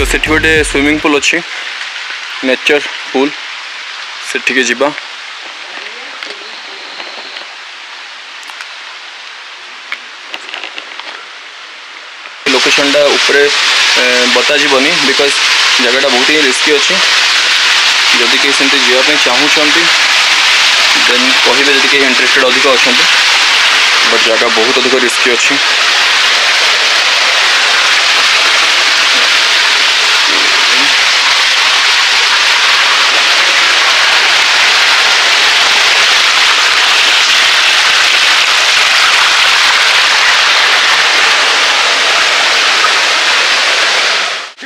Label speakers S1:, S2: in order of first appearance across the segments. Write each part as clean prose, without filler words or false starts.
S1: तो सेठी गोटे swimming pool अच्छी नेचर पूल सेठी जीवा लोकेशन टा ऊपर बता जीवनी बिकॉज जगह बहुत ही रिस्की अच्छी जदि कहीं सेमती जावाई चाहूँगी देन कहे जदि कहीं इंटरेस्टेड अधिक अच्छा बट जगह बहुत अधिक रिस्की अच्छी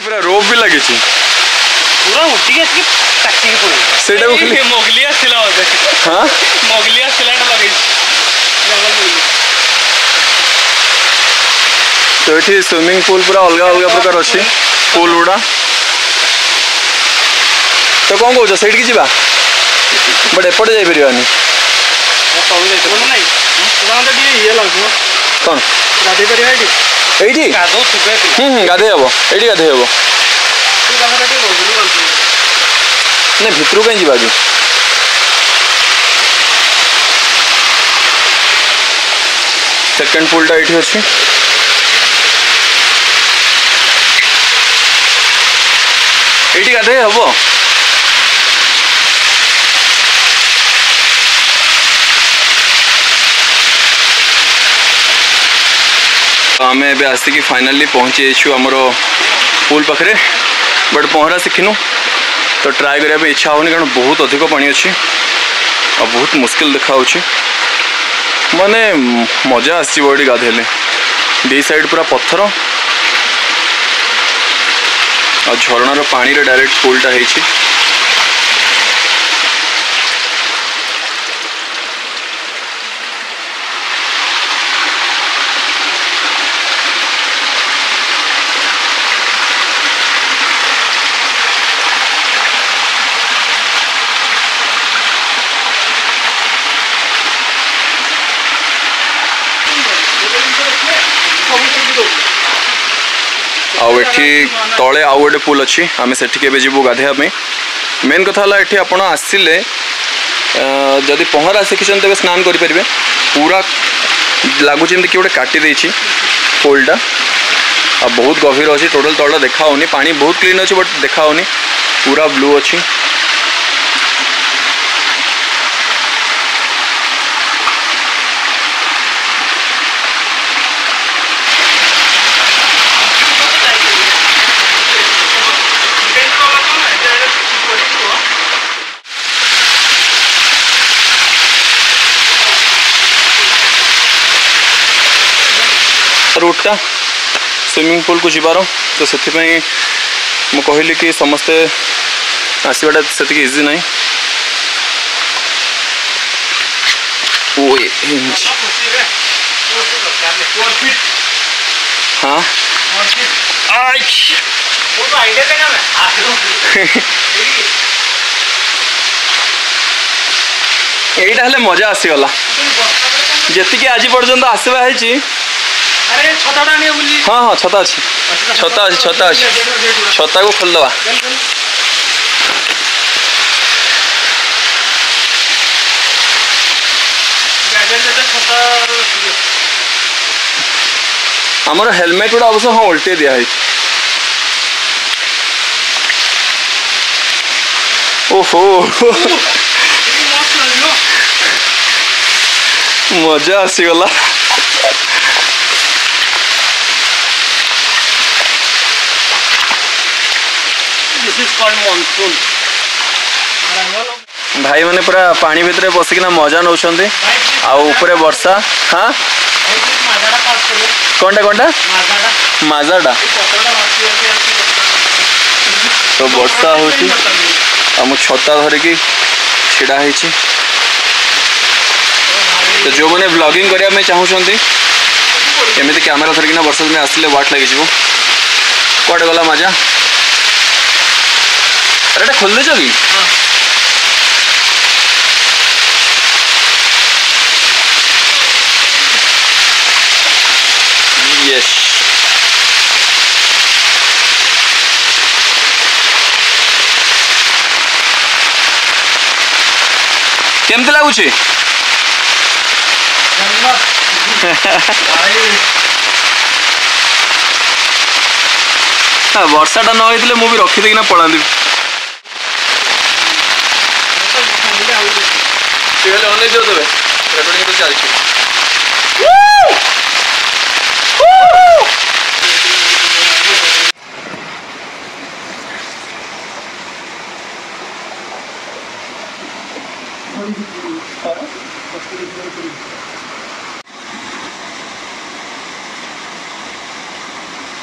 S1: पूरा रोप भी लगी
S2: पूरा उठी के टाकी के पड़े
S1: सेटा को खाली
S2: मोगली आसिला होते
S1: हां
S2: मोगली आसिलाटा लगे
S1: तो ये स्विमिंग पूल पूरा अलग अलग प्रकार अच्छी पूल गुड़ा तो कौन कौन सैड की जीवा बट एपटे जाई परिवानी कौन
S2: गाधे परिवा
S1: एठी
S2: गाधो सुबे
S1: गाधे हबो एठी गाधे हबो नहीं भितरू कहीं जीवा की सेकंड पूलटा ये अच्छी ये गाधे हम आम ए आसिक फाइनाली पहुँची आमर पूल पाखे बट पहरा शिखिनु तो ट्राए करने इच्छा होनी कारण बहुत अधिक पानी अच्छी और बहुत मुश्किल देखा माने मजा आसो गाधेले दी साइड पूरा पत्थर और झरणार पानी रे डायरेक्ट पूलटा है आठी तले आउ गोटे पूल अच्छी आम से जीवु गाधेवाई मेन कथा ये आप आसिले जदि पहरा शिखी तेज स्नान करेंगे पूरा लगुच कि गोटे काटी पूलटा आ बहुत गभीर अच्छी टोटल तला देखा पानी बहुत क्लीन अच्छी बट देखा पूरा ब्लू अच्छी रूटा स्विमिंग पूल को जीवार तो से कहली कि समस्ते आसवाटा से इजी ना हाँ यहीटा हेल्ले मजा आसीगला जी आज पर्यंत आसवा है हाँ हाँ छता अच्छी छता अच्छी छता अच्छी छता को खोलदवा आमर हेलमेट गुड़ा अवश्य हाँ उल्टे दिखाई ओहो मजा आसीगला भाई मैंने पूरा पानी भितर पशिकिना मजा नौ ऊपर वर्षा हाँ कौनटा कौनटा माजाटा तो वर्षा हो छता धरिकी छिड़ा है तो जो मैंने ब्लॉगिंग करने चाहूँगी एमती कैमेरा धरिकिना वर्षा में आसिले वाट लगी कौटे गला मजा अरे खोल देच कि यस लगुच वर्षाटा न होइतिले मु भी रखी देकिना पळांदी तेले अने दियो तबे रेकॉर्डिंग तो चलछि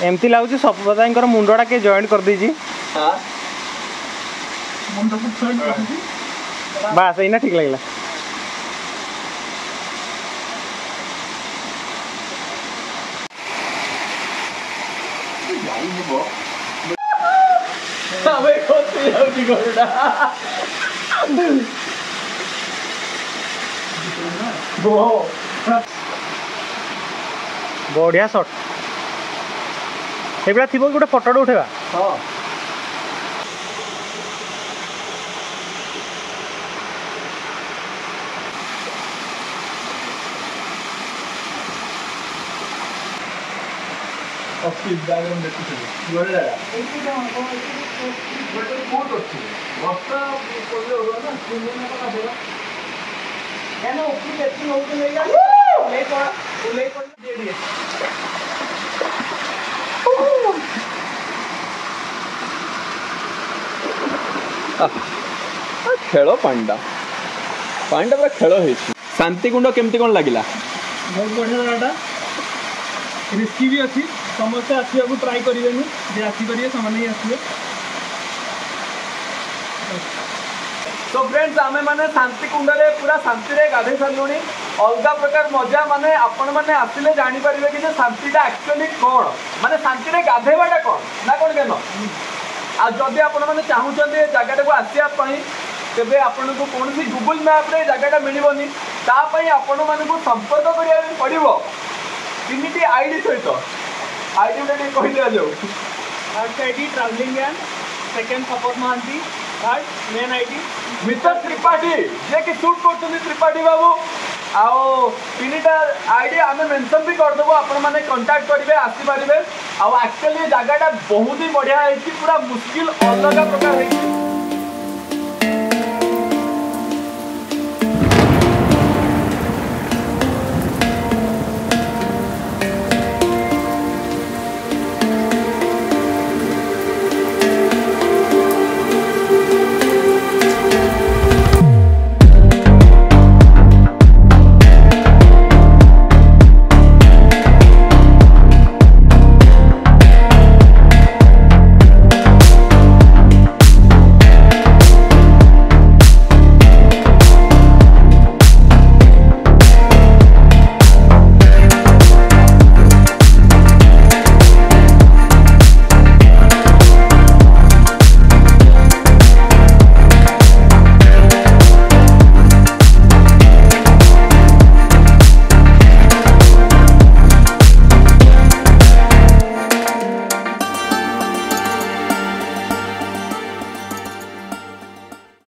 S2: एमती लगुच सपदार मुंडा के जॉइंट कर दीजिए बस यही ठीक लगे बढ़िया शॉट ये थी गोटे फोटो उठेगा हाँ
S1: खेल पांडा पांडा पूरा खेल हो शांति कुंड केमती कौन लगे
S2: बहुत बढ़िया जगह रिस्की भी अच्छी समस्ते आसवा को ट्राई करेंगे जे आसिपारे से आसवे
S1: तो फ्रेंड्स आमे माने शांति कुंड रे पूरा शांति रे गाधे सारूनी अलग प्रकार मजा माने आपण माने आसिले जानि परिबे कि जे शांतिटा एक्चुअली कोन माने शांति रे गाधेबाटा कोन ना कोन केनो आ जदि आपण माने चाहुचंदे जगह को आसिया पई तेबे आपण को कौन सी गूगल मैप रे जगहटा मिलबनी ता पई आपण माने को संपर्क करिया पड़िबो तीनटी आईडी सहित आईडी उडे कहि दिया जाऊ
S2: first ID travelling and second सपोथ Mohanty third man ID
S1: mister Tripathi जे कि शूट करछन त्रिपाठी बाबू आओ तीनटा आईडी आमे मेंशन भी कर देबो आपण माने कांटेक्ट करिवे आसी पारिबे आ एक्चुअली जगहटा बहुत ही बढ़िया है पूरा मुश्किल अलग प्रकार है।